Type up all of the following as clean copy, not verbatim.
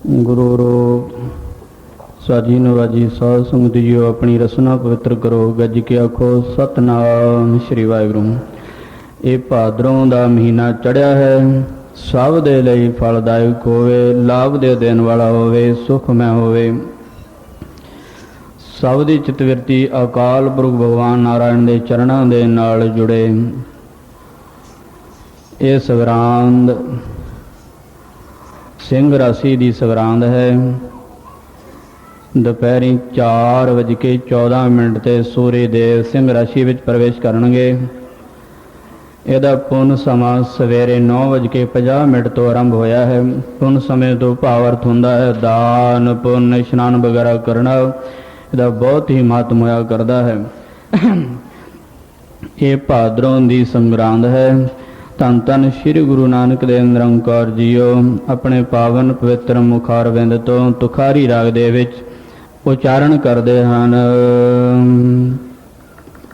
ਗੁਰੂ ਸਾਜੀ ਨਵਾਜੀ ਸਾਧ ਸੰਗਤ ਜੀਓ, ਆਪਣੀ ਰਸਨਾ ਪਵਿੱਤਰ ਕਰੋ। ਗੱਜ ਕੇ ਆਖੋ ਸਤਨਾਮ ਸ੍ਰੀ ਵਾਹਿਗੁਰੂ। ਇਹ ਭਾਦਰੋਂ ਦਾ ਮਹੀਨਾ ਚੜ੍ਹਿਆ ਹੈ, ਸਭ ਦੇ ਲਈ ਫਲਦਾਇਕ ਹੋਵੇ, ਲਾਭ ਦੇ ਦੇਣ ਵਾਲਾ ਹੋਵੇ, ਸੁਖਮੈ ਹੋਵੇ। ਸਭ ਦੀ ਚਿਤਵਿਰਤੀ ਅਕਾਲ ਪੁਰਖ ਭਗਵਾਨ ਨਾਰਾਇਣ ਦੇ ਚਰਨਾਂ ਦੇ ਨਾਲ ਜੁੜੇ। ਇਹ ਸੰਗਰਾਂਦ ਸਿੰਘ ਰਾਸ਼ੀ ਦੀ ਸੰਗਰਾਂਦ ਹੈ। ਦੁਪਹਿਰੀ 4:14 ਤੇ ਸੂਰਜ ਦੇਵ ਸਿੰਘ ਰਾਸ਼ੀ ਵਿੱਚ ਪ੍ਰਵੇਸ਼ ਕਰਨਗੇ। ਇਹਦਾ ਪੁੰਨ ਸਮਾਂ ਸਵੇਰੇ 9:50 ਤੋਂ ਆਰੰਭ ਹੋਇਆ ਹੈ। ਪੁੰਨ ਸਮੇਂ ਤੋਂ ਭਾਵ ਅਰਥ ਹੁੰਦਾ ਹੈ ਦਾਨ ਪੁੰਨ, ਇਸ਼ਨਾਨ ਵਗੈਰਾ ਕਰਨਾ। ਇਹਦਾ ਬਹੁਤ ਹੀ ਮਹੱਤਵ ਹੋਇਆ ਕਰਦਾ ਹੈ। ਇਹ ਭਾਦਰੋਂ ਦੀ ਸੰਗਰਾਂਦ ਹੈ। ਧੰਨ ਧੰਨ ਸ੍ਰੀ ਗੁਰੂ ਨਾਨਕ ਦੇਵ ਨਿਰੰਕਾਰ ਜੀਓ ਆਪਣੇ ਪਾਵਨ ਪਵਿੱਤਰ ਮੁਖਾਰਵਿੰਦ ਤੋਂ ਤੁਖਾਰੀ ਰਾਗ ਦੇ ਵਿੱਚ ਉਚਾਰਨ ਕਰਦੇ ਹਨ।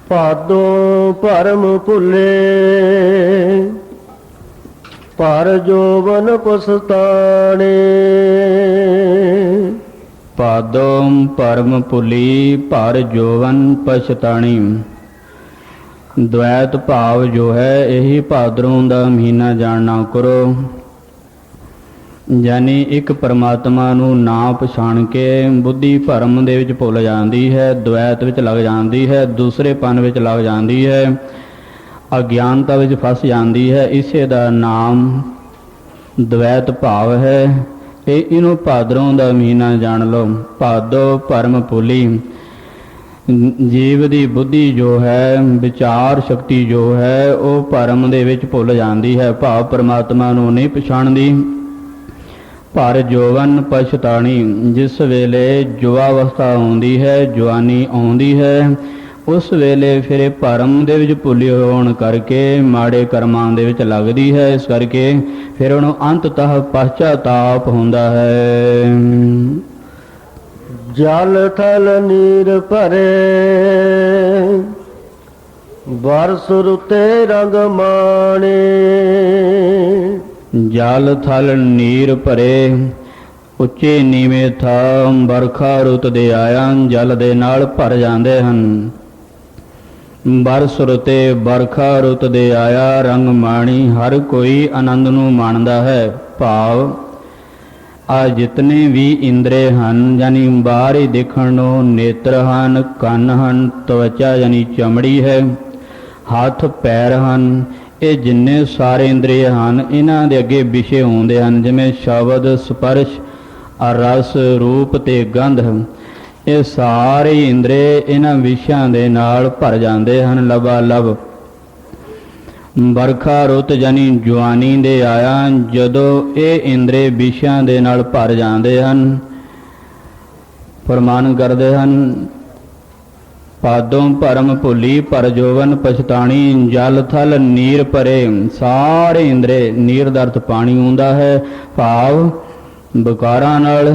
ਭਾਦੋ ਭਰਮ ਭੁੱਲੇ, ਪਰ ਜੋਵਨ ਪਛਤਾਣੇ। ਭਾਦੋ ਭਰਮ ਭੁੱਲੀ, ਪਰ ਜੋਵਨ ਪਛਤਾਣੀ। ਦ્વੈਤ ਭਾਵ ਜੋ ਹੈ ਇਹੀ ਭਾਦਰੋਂ ਦਾ ਮਹੀਨਾ ਜਾਣਨਾ ਕਰੋ। ਯਾਨੀ ਇੱਕ ਪਰਮਾਤਮਾ ਨੂੰ ਨਾ ਪਛਾਣ ਕੇ ਬੁੱਧੀ ਭਰਮ ਦੇ ਵਿੱਚ ਭੁੱਲ ਜਾਂਦੀ ਹੈ, ਦ્વੈਤ ਵਿੱਚ ਲੱਗ ਜਾਂਦੀ ਹੈ, ਦੂਸਰੇਪਨ ਵਿੱਚ ਲੱਗ ਜਾਂਦੀ ਹੈ, ਅਗਿਆਨਤਾ ਵਿੱਚ ਫਸ ਜਾਂਦੀ ਹੈ। ਇਸੇ ਦਾ ਨਾਮ ਦ્વੈਤ ਭਾਵ ਹੈ। ਇਹਨੂੰ ਭਾਦਰੋਂ ਦਾ ਮਹੀਨਾ ਜਾਣ ਲਓ। ਭਾਦੋ ਭਰਮ ਭੁੱਲੀ, ਜੀਵ ਦੀ ਬੁੱਧੀ ਜੋ ਹੈ, ਵਿਚਾਰ ਸ਼ਕਤੀ ਜੋ ਹੈ, ਉਹ ਭਰਮ ਦੇ ਵਿੱਚ ਭੁੱਲ ਜਾਂਦੀ ਹੈ, ਭਾਵ ਪਰਮਾਤਮਾ ਨੂੰ ਨਹੀਂ ਪਛਾਣਦੀ। ਪਰ ਜੋਵਨ ਪਛਤਾਣੀ, ਜਿਸ ਵੇਲੇ ਯੁਵਾ ਅਵਸਥਾ ਆਉਂਦੀ ਹੈ, ਜਵਾਨੀ ਆਉਂਦੀ ਹੈ, ਉਸ ਵੇਲੇ ਫਿਰ ਇਹ ਭਰਮ ਦੇ ਵਿੱਚ ਭੁੱਲੀ ਹੋਣ ਕਰਕੇ ਮਾੜੇ ਕਰਮਾਂ ਦੇ ਵਿੱਚ ਲੱਗਦੀ ਹੈ। ਇਸ ਕਰਕੇ ਫਿਰ ਉਹਨੂੰ ਅੰਤਤଃ ਪਛਤਾਪ ਹੁੰਦਾ ਹੈ। ਜਲ ਥਲ ਨੀਰ ਭਰੇ, ਬਰਸ ਰੁਤੇ ਰੰਗ ਮਾਣੇ। ਜਲ ਥਲ ਨੀਰ ਭਰੇ, ਉੱਚੇ ਨੀਵੇਂ ਥਾਂ ਬਰਖਾ ਰੁੱਤ ਦੇ ਆਇਆ ਜਲ ਦੇ ਨਾਲ ਭਰ ਜਾਂਦੇ ਹਨ। ਬਰਸ ਰੁਤੇ ਬਰਖਾ ਰੁੱਤ ਦੇ ਆਇਆ ਰੰਗ ਮਾਣੀ, ਹਰ ਕੋਈ ਆਨੰਦ ਨੂੰ ਮਾਣਦਾ ਹੈ। ਭਾਵ ਆ ਜਿਤਨੇ ਵੀ ਇੰਦਰੇ ਹਨ, ਯਾਨੀ ਬਾਹਰ ਦੇਖਣ ਨੂੰ ਨੇਤਰ ਹਨ, ਕੰਨ ਹਨ, ਤਵਚਾ ਯਾਨੀ ਚਮੜੀ ਹੈ, ਹੱਥ ਪੈਰ ਹਨ, ਇਹ ਜਿੰਨੇ ਸਾਰੇ ਇੰਦਰੀਏ ਹਨ, ਇਹਨਾਂ ਦੇ ਅੱਗੇ ਵਿਸ਼ੇ ਹੁੰਦੇ ਹਨ, ਜਿਵੇਂ ਸ਼ਬਦ, ਸਪਰਸ਼, ਰਸ, ਰੂਪ ਤੇ ਗੰਧ। ਇਹ ਸਾਰੇ ਇੰਦਰੇ ਇਹਨਾਂ ਵਿਸ਼ਿਆਂ ਦੇ ਨਾਲ ਭਰ ਜਾਂਦੇ ਹਨ ਲਬਾ ਲਬ। ਬਰਖਾ ਰੁੱਤ ਯਾਨੀ ਜਵਾਨੀ ਦੇ ਆਇਆ ਜਦੋਂ ਇਹ ਇੰਦਰੇ ਵਿਸ਼ਿਆਂ ਦੇ ਨਾਲ ਭਰ ਜਾਂਦੇ ਹਨ, ਫਰਮਾਨ ਕਰਦੇ ਹਨ। ਭਾਦੋਂ ਭਰਮ ਭੁੱਲੀ, ਪਰ ਜੋਵਨ ਪਛਤਾਣੀ। ਜਲ ਥਲ ਨੀਰ ਭਰੇ, ਸਾਰੇ ਇੰਦਰੇ, ਨੀਰ ਦਾ ਅਰਥ ਪਾਣੀ ਹੁੰਦਾ ਹੈ, ਭਾਵ ਵਿਕਾਰਾਂ ਨਾਲ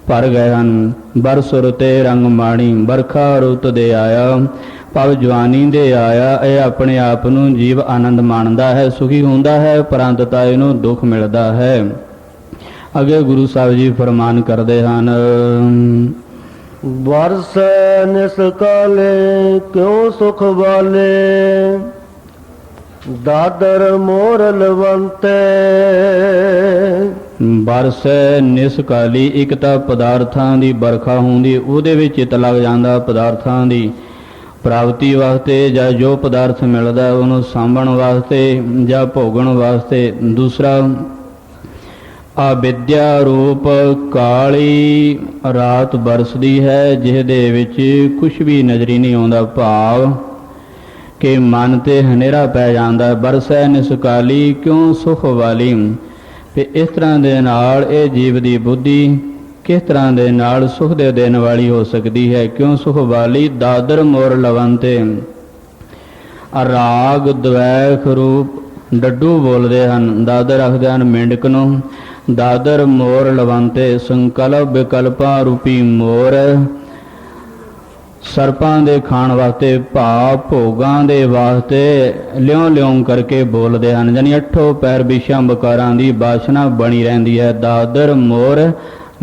ਭਰ ਗਏ ਹਨ। ਬਰਸ ਰੁਤੇ ਰੰਗ ਮਾਣੀ, ਬਰਖਾ ਰੁੱਤ ਦੇ ਆਇਆ ਭਾਵ ਜਵਾਨੀ ਦੇ ਆਇਆ। ਇਹ ਆਪਣੇ ਆਪ ਨੂੰ ਜੀਵ ਆਨੰਦ ਮਾਣਦਾ ਹੈ, ਸੁਖੀ ਹੁੰਦਾ ਹੈ, ਪਰੰਤਤਾ ਇਹਨੂੰ ਦੁੱਖ ਮਿਲਦਾ ਹੈ। ਅੱਗੇ ਗੁਰੂ ਸਾਹਿਬ ਜੀ ਫਰਮਾਨ ਕਰਦੇ ਹਨ। ਬਰਸ ਨਿਸ ਕਾਲੇ, ਕਿਉ ਸੁਖ ਵਾਲੇ, ਦਾਦਰ ਮੋਰ ਲਵੰਤੇ। ਬਰਸ ਨਿਸ ਕਾਲੀ, ਇੱਕ ਤਾਂ ਪਦਾਰਥਾਂ ਦੀ ਬਰਖਾ ਹੁੰਦੀ, ਉਹਦੇ ਵਿੱਚ ਚਿੱਤ ਲੱਗ ਜਾਂਦਾ ਪਦਾਰਥਾਂ ਦੀ ਪ੍ਰਾਪਤੀ ਵਾਸਤੇ, ਜਾਂ ਜੋ ਪਦਾਰਥ ਮਿਲਦਾ ਉਹਨੂੰ ਸਾਂਭਣ ਵਾਸਤੇ ਜਾਂ ਭੋਗਣ ਵਾਸਤੇ। ਦੂਸਰਾ ਅਵਿਦਿਆ ਰੂਪ ਕਾਲੀ ਰਾਤ ਬਰਸਦੀ ਹੈ, ਜਿਹਦੇ ਵਿੱਚ ਕੁਛ ਵੀ ਨਜ਼ਰੀ ਨਹੀਂ ਆਉਂਦਾ, ਭਾਵ ਕਿ ਮਨ ਤੇ ਹਨੇਰਾ ਪੈ ਜਾਂਦਾ। ਬਰਸੈ ਨਿਸ ਕਾਲੀ, ਕਿਉਂ ਸੁਖ ਵਾਲੀ। ਤੇ ਇਸ ਤਰ੍ਹਾਂ ਦੇ ਨਾਲ ਇਹ ਜੀਵ ਦੀ ਬੁੱਧੀ ਕਿਸ ਤਰ੍ਹਾਂ ਦੇ ਨਾਲ ਸੁਖ ਦੇ ਦੇਣ ਵਾਲੀ ਹੋ ਸਕਦੀ ਹੈ। ਕਿਉਂ ਸੁਖ ਵਾਲੀ। ਦਾਦਰ ਮੋਰ ਲਵੰਤੇ, ਰਾਗ ਦ્વੈਖ ਰੂਪ ਡੱਡੂ ਬੋਲਦੇ ਹਨ। ਦਾਦਰ ਆਖਦੇ ਹਨ ਮੇਂਢਕ ਨੂੰ। ਦਾਦਰ ਮੋਰ ਲਵੰਤੇ, ਸੰਕਲਪ ਵਿਕਲਪਾਂ ਰੂਪੀ ਮੋਰ, ਸਰਪਾਂ ਦੇ ਖਾਣ ਵਾਸਤੇ, ਭਾਵ ਭੋਗਾਂ ਦੇ ਵਾਸਤੇ ਲਿਉਂ ਲਿਉਂ ਕਰਕੇ ਬੋਲਦੇ ਹਨ। ਯਾਨੀ ਅੱਠੋ ਪੈਰ ਵਿਸ਼ਾ ਵਿਕਾਰਾਂ ਦੀ ਬਾਸ਼ਨਾ ਬਣੀ ਰਹਿੰਦੀ ਹੈ। ਦਾਦਰ ਮੋਰ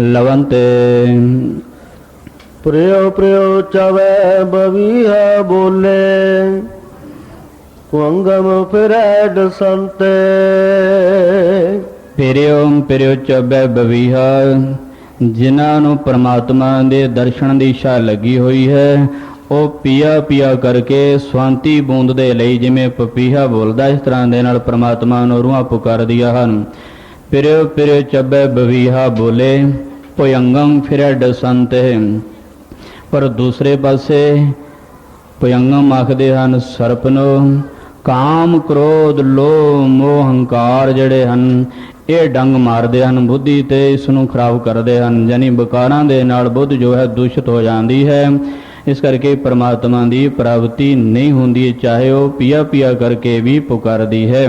ਲਵੰਤੇ। ਪ੍ਰਿਯ ਪ੍ਰਿਯ ਚਵੈ ਬਵੀਹਾ ਬੋਲੇ ਕੁੰਗਮ ਫਿਰੈ ਦਸੰਤੇ। ਫਿਰਿਓ ਫਿਰਿਓ ਚੱਬੈ ਬਵੀਹਾ, ਜਿਨ੍ਹਾਂ ਨੂੰ ਪ੍ਰਮਾਤਮਾ ਦੇ ਦਰਸ਼ਨ ਦੀ ਇੱਛਾ ਲੱਗੀ ਹੋਈ ਹੈ, ਉਹ ਪੀਆ ਪੀਆ ਕਰਕੇ ਸਵੰਤੀ ਬੂੰਦ ਦੇ ਲਈ ਜਿਵੇਂ ਪਪੀਹਾ ਬੋਲਦਾ, ਇਸ ਤਰ੍ਹਾਂ ਦੇ ਨਾਲ ਪ੍ਰਮਾਤਮਾ ਨੂੰ ਰੂਹਾਂ ਪੁਕਾਰਦੀਆਂ ਹਨ। ਫਿਰਿਓ ਫਿਰਿਓ ਚੱਬੈ ਬਵੀਹਾ ਬੋਲੇ ਭੁਯੰਗਮ ਫਿਰੈ ਦਸੰਤੇ। ਪਰ ਦੂਸਰੇ ਪਾਸੇ ਭੁਯੰਗਮ ਆਖਦੇ ਹਨ ਸਰਪ ਨੂੰ। ਕਾਮ ਕ੍ਰੋਧ ਲੋਭ ਮੋਹ ਹੰਕਾਰ ਜਿਹੜੇ ਹਨ, ਇਹ ਡੰਗ ਮਾਰਦੇ ਹਨ ਬੁੱਧੀ ਤੇ, ਇਸ ਨੂੰ ਖਰਾਬ ਕਰਦੇ ਹਨ। ਯਾਨੀ ਵਿਕਾਰਾਂ ਦੇ ਨਾਲ ਬੁੱਧ ਜੋ ਹੈ ਦੂਸ਼ਿਤ ਹੋ ਜਾਂਦੀ ਹੈ। ਇਸ ਕਰਕੇ ਪਰਮਾਤਮਾ ਦੀ ਪ੍ਰਾਪਤੀ ਨਹੀਂ ਹੁੰਦੀ, ਚਾਹੇ ਉਹ ਪੀਆ ਪੀਆ ਕਰਕੇ ਵੀ ਪੁਕਾਰਦੀ ਹੈ।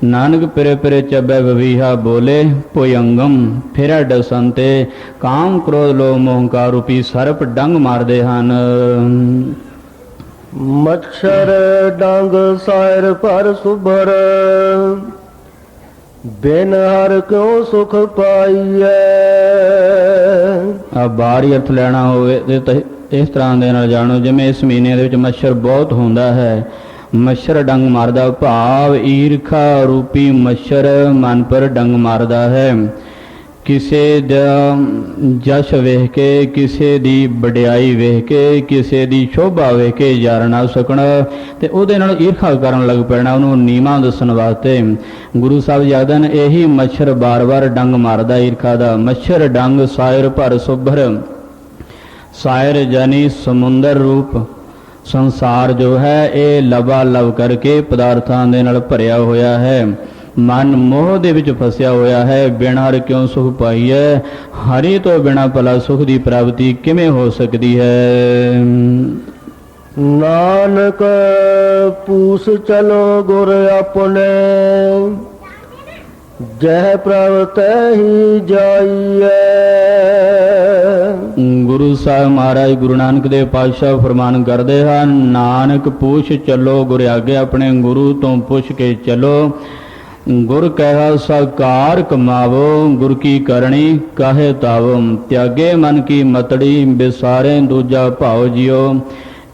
ਨਾਨਕ ਪਿਰੇ ਪਿਰੇ ਚੱਬੈ ਬਵੀਹਾ ਬੋਲੇ ਭੁਯੰਗਮ ਫਿਰੈ ਦਸੰਤੇ। ਕਾਮ ਕ੍ਰੋਧ ਲੋਭ ਮੋਹ ਹੰਕਾਰ ਰੂਪੀ ਸਰਪ ਡੰਗ ਮਾਰਦੇ ਹਨ। ਮੱਛਰ ਡੰਗ ਸਾਇਰ ਪਰ ਸੁਭਰ ਬਿਨ ਹਰ ਕਿਉ ਸੁਖ ਪਾਈਐ। ਆ ਬਾਹਰੀ ਅਰਥ ਲੈਣਾ ਹੋਵੇ ਤੇ ਇਸ ਤਰ੍ਹਾਂ ਦੇ ਨਾਲ ਜਾਣੋ, ਜਿਵੇਂ ਇਸ ਮਹੀਨੇ ਦੇ ਵਿੱਚ ਮੱਛਰ ਬਹੁਤ ਹੁੰਦਾ ਹੈ। ਮੱਛਰ ਡੰਗ ਮਾਰਦਾ, ਭਾਵ ਈਰਖਾ ਰੂਪੀ ਮੱਛਰ ਮਨ ਪਰ ਡੰਗ ਮਾਰਦਾ ਹੈ। ਕਿਸੇ ਦਾ ਜਸ਼ ਵੇਖ ਕੇ, ਕਿਸੇ ਦੀ ਵਡਿਆਈ ਵੇਖ ਕੇ, ਕਿਸੇ ਦੀ ਸ਼ੋਭਾ ਵੇਖ ਕੇ ਯਾਰ ਨਾ ਸਕਣਾ ਤੇ ਉਹਦੇ ਨਾਲ ਈਰਖਾ ਕਰਨ ਲੱਗ ਪੈਣਾ, ਉਹਨੂੰ ਨੀਵਾਂ ਦੱਸਣ ਵਾਸਤੇ। ਗੁਰੂ ਸਾਹਿਬ ਯਾਦ ਹਨ, ਇਹੀ ਮੱਛਰ ਬਾਰ-ਬਾਰ ਡੰਗ ਮਾਰਦਾ ਈਰਖਾ ਦਾ। ਮੱਛਰ ਡੰਗ ਸਾਇਰ ਭਰ ਸੁਭਰ। ਸਾਇਰ ਯਾਨੀ ਸਮੁੰਦਰ ਰੂਪ ਸੰਸਾਰ ਜੋ ਹੈ, ਇਹ ਲਬਾ ਲਬ ਕਰਕੇ ਪਦਾਰਥਾਂ ਦੇ ਨਾਲ ਭਰਿਆ ਹੋਇਆ ਹੈ। ਮਨ ਮੋਹ ਦੇ ਵਿੱਚ ਫਸਿਆ ਹੋਇਆ ਹੈ। ਬਿਨਾਂ ਹਰਿ ਕਿਉਂ ਸੁਖ ਪਾਈਐ। ਹਰੀ ਤੋਂ ਬਿਨਾਂ ਭਲਾ ਸੁਖ ਦੀ ਪ੍ਰਾਪਤੀ ਕਿਵੇਂ ਹੋ ਸਕਦੀ ਹੈ। ਨਾਨਕ ਪੂਸ ਚਲੋ ਗੁਰ ਆਪਣੇ ਜਹ ਪ੍ਰਭ ਤਹਿ ਜਾਈਐ। ਗੁਰੂ ਸਾਹਿਬ ਮਹਾਰਾਜ ਗੁਰੂ ਨਾਨਕ ਦੇਵ ਪਾਤਸ਼ਾਹ ਫਰਮਾਨ ਕਰਦੇ ਹਨ, ਨਾਨਕ ਪੁੱਛ ਚੱਲੋ ਗੁਰ ਆਗੇ, ਆਪਣੇ ਗੁਰੂ ਤੋਂ ਪੁੱਛ ਕੇ ਚੱਲੋ। ਗੁਰ ਕਹਿਆ ਸਾਕਾਰ ਕਮਾਵੋ, ਗੁਰ ਕੀ ਕਰਨੀ ਕਾਹੇ ਤਾਵੋ। ਤਿਆਗੇ ਮਨ ਕੀ ਮਤੜੀ, ਬਿਸਾਰੇ ਦੂਜਾ ਭਾਉ ਜਿਉ।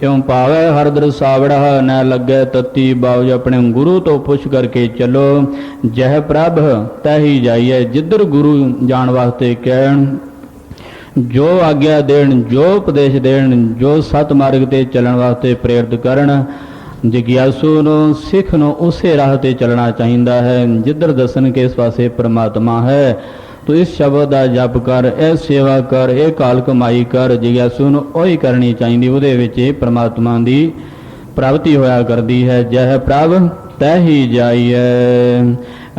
ਇਉਂ ਪਾਵੇ ਹਰ ਦਰ ਸਾਵੜਾ, ਨਾ ਲੱਗੇ ਤਤੀ ਬਾਉ। ਆਪਣੇ ਗੁਰੂ ਤੋਂ ਪੁੱਛ ਕਰਕੇ ਚੱਲੋ। ਜਹ ਪ੍ਰਭ ਤਹਿ ਜਾਈਏ, ਜਿੱਧਰ ਗੁਰੂ ਜਾਣ ਵਾਸਤੇ ਕਹਿਣ, ਜੋ ਆਗਿਆ ਦੇਣ, ਜੋ ਉਪਦੇਸ਼ ਦੇਣ, ਜੋ ਸਤ ਮਾਰਗ ਤੇ ਚੱਲਣ ਵਾਸਤੇ ਪ੍ਰੇਰਿਤ ਕਰਨ, ਜਗਿਆਸੂ ਨੂੰ ਸਿੱਖ ਨੂੰ ਉਸੇ ਰਾਹ ਤੇ ਚੱਲਣਾ ਚਾਹੀਦਾ ਹੈ ਜਿੱਧਰ ਦੱਸਣ ਕੇ ਇਸ ਪਾਸੇ ਪ੍ਰਮਾਤਮਾ ਹੈ। ਤੋ ਇਸ ਸ਼ਬਦ ਦਾ ਜਪ ਕਰ, ਇਹ ਸੇਵਾ ਕਰ, ਇਹ ਕਾਲ ਕਮਾਈ ਕਰ। ਜਗਿਆਸੂ ਨੂੰ ਉਹੀ ਕਰਨੀ ਚਾਹੀਦੀ, ਉਹਦੇ ਵਿੱਚ ਇਹ ਪ੍ਰਮਾਤਮਾ ਦੀ ਪ੍ਰਾਪਤੀ ਹੋਇਆ ਕਰਦੀ ਹੈ। ਜਹ ਪ੍ਰਭ ਤਹਿ ਜਾਈਐ।